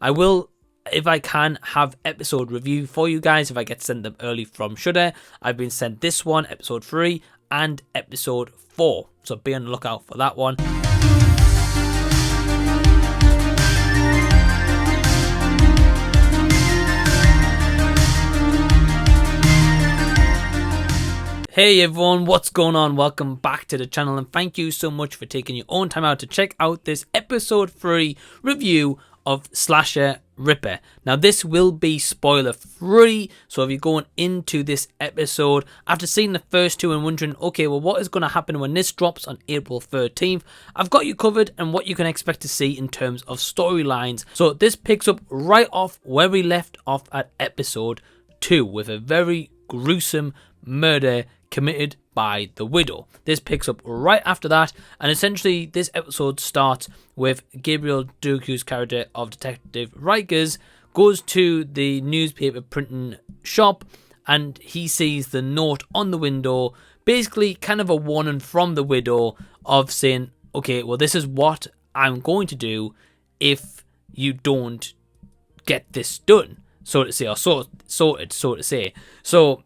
I will, if I can, have episode review for you guys if I get sent them early from Shudder. I've been sent this one, episode 3 and episode 4, so be on the lookout for that one. Hey everyone, what's going on? Welcome back to the channel, and thank you so much for taking your own time out to check out this episode 3 review of Slasher Ripper. Now this will be spoiler free, so if you're going into this episode after seeing the first two and wondering, okay, well, what is going to happen when this drops on April 13th, I've got you covered and what you can expect to see in terms of storylines. So this picks up right off where we left off at episode 2 with a very gruesome murder committed by the widow. This picks up right after that, and essentially this episode starts with Gabriel Duku's character of Detective Rikers goes to the newspaper printing shop and he sees the note on the window, basically kind of a warning from the widow of saying, okay, well, this is what I'm going to do if you don't get this done, so to say, or sorted, so to say. So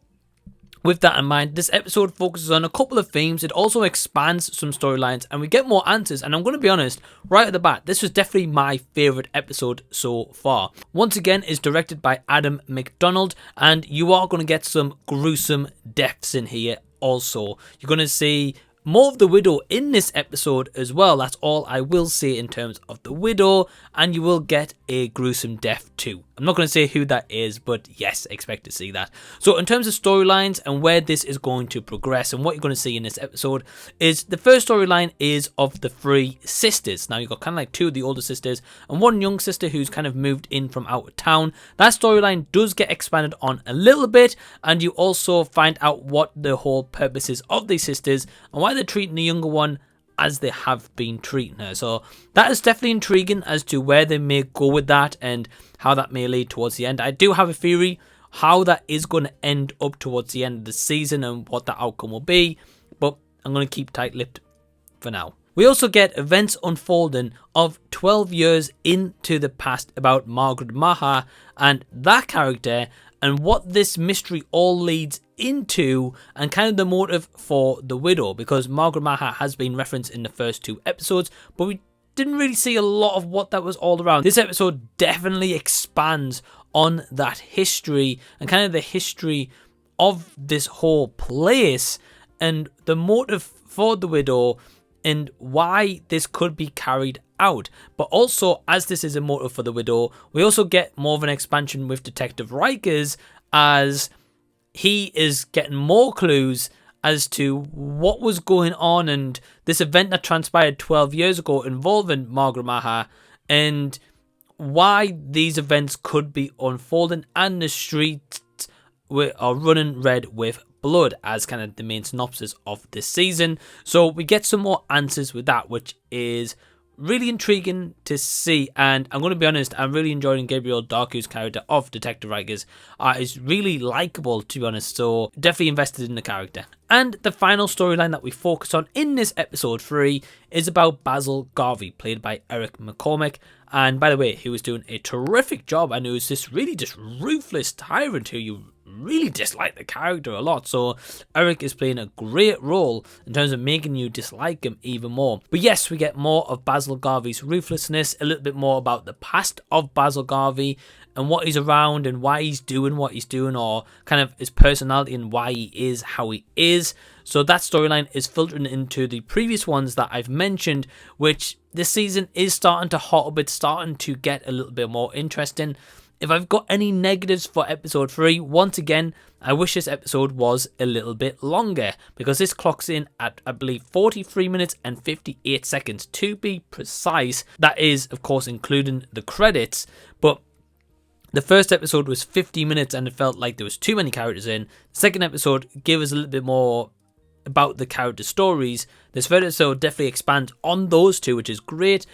with that in mind, this episode focuses on a couple of themes. It also expands some storylines and we get more answers. And I'm going to be honest, right at the bat, this was definitely my favourite episode so far. Once again, it's directed by Adam McDonald, and you are going to get some gruesome deaths in here also. You're going to see more of the widow in this episode as well. That's all I will say in terms of the widow, and you will get a gruesome death too. I'm not going to say who that is, but yes, expect to see that. So in terms of storylines and where this is going to progress and what you're going to see in this episode is the first storyline is of the 3 sisters. Now you've got kind of like 2 of the older sisters and 1 young sister who's kind of moved in from out of town. That storyline does get expanded on a little bit, and you also find out what the whole purpose is of these sisters and why they're treating the younger one as they have been treating her. So that is definitely intriguing as to where they may go with that and how that may lead towards the end. I do have a theory how that is going to end up towards the end of the season and what the outcome will be, but I'm going to keep tight-lipped for now. We also get events unfolding of 12 years into the past about Margaret Maher and that character, and what this mystery all leads into, and kind of the motive for the widow, because Margaret Maher has been referenced in the first 2 episodes, but we didn't really see a lot of what that was all around. This episode definitely expands on that history and kind of the history of this whole place and the motive for the widow and why this could be carried out. But also, as this is a motive for the widow, we also get more of an expansion with Detective Rikers as he is getting more clues as to what was going on and this event that transpired 12 years ago involving Margaret Maher and why these events could be unfolding, and the streets are running red with blood as kind of the main synopsis of this season. So we get some more answers with that, which is really intriguing to see. And I'm going to be honest, I'm really enjoying Gabriel Darku's character of Detective Rikers. Is really likable, to be honest, so definitely invested in the character. And the final storyline that we focus on in this episode 3 is about Basil Garvey, played by Eric McCormack. And by the way, he was doing a terrific job, and it was this really just ruthless tyrant who you really dislike the character a lot. So Eric is playing a great role in terms of making you dislike him even more. But yes, we get more of Basil Garvey's ruthlessness, a little bit more about the past of Basil Garvey and what he's around and why he's doing what he's doing, or kind of his personality and why he is how he is. So that storyline is filtering into the previous ones that I've mentioned, which this season is starting to hot up. It's starting to get a little bit more interesting. If I've got any negatives for episode 3, once again, I wish this episode was a little bit longer, because this clocks in at, I believe, 43 minutes and 58 seconds to be precise. That is, of course, including the credits, but the first episode was 50 minutes and it felt like there was too many characters in. The second episode gave us a little bit more about the character stories. This third episode definitely expands on those two, which is great.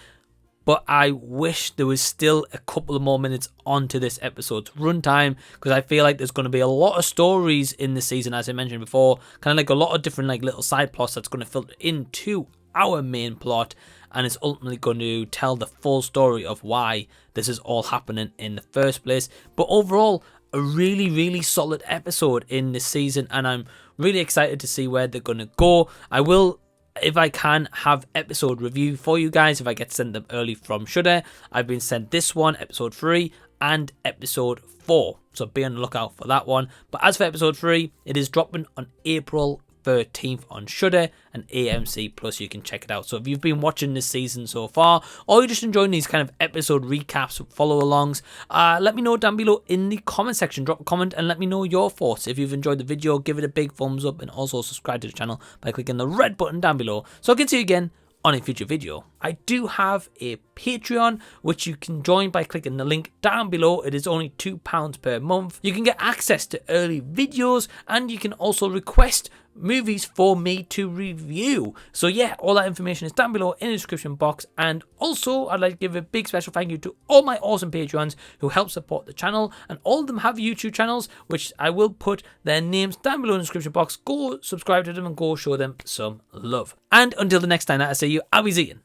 But I wish there was still a couple of more minutes onto this episode's runtime, because I feel like there's going to be a lot of stories in this season, as I mentioned before, kind of like a lot of different like little side plots that's going to filter into our main plot. and it's ultimately going to tell the full story of why this is all happening in the first place. But overall, a really solid episode in this season, and I'm really excited to see where they're going to go. I will, if I can, have episode review for you guys if I get sent them early from Shudder. I've been sent this one, episode 3 and episode 4, so be on the lookout for that one. But as for episode 3, it is dropping on April 13th on Shudder and AMC Plus. You can check it out. So if you've been watching this season so far, or you're just enjoying these kind of episode recaps, follow alongs, let me know down below in the comment section. Drop a comment and let me know your thoughts. If you've enjoyed the video, give it a big thumbs up, and also subscribe to the channel by clicking the red button down below so I can see you again on a future video. I do have a Patreon which you can join by clicking the link down below. It is only £2 per month. You can get access to early videos, and you can also request movies for me to review. So yeah, all that information is down below in the description box. And also, I'd like to give a big special thank you to all my awesome Patreons who help support the channel, and all of them have YouTube channels, which I will put their names down below in the description box. Go subscribe to them and go show them some love. And until the next time that I see you, I'll be seeing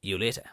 you later.